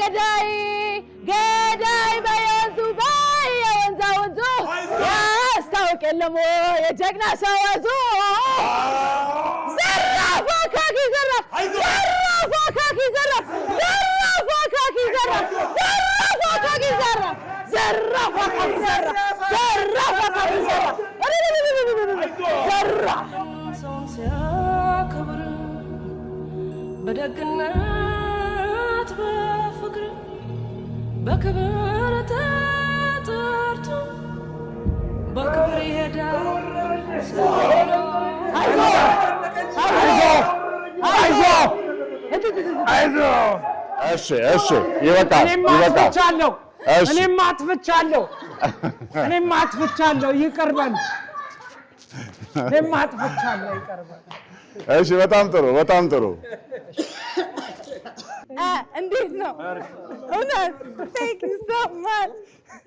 ገዳይ ገዳይ በየወንዙ በየወንዛወንዙ ያስታውቅ የለም የጀግና ሰው ወዙ ዘራፍ አካኪ ዘራፍ ዘራፍ አካኪ ዘራፍ ዘራፍ አካኪ ዘራፍ ዘራፍ አካኪ ዘራፍ ዘራፍ አካኪ ዘራፍ ዘራፍ አካኪ ዘራፍ ዘራፍ ሰውን ሲያከብር በደግነት በፍቅር በክብር ተጠርቶ በክብር ይሄዳል አይዞህ እሺ ይበቃል እኔም አጥፍቻለሁ ይቅርበል እሺ በጣም ጥሩ እንዴት ነው እውነት ቴንክ ዩ ሶ ማች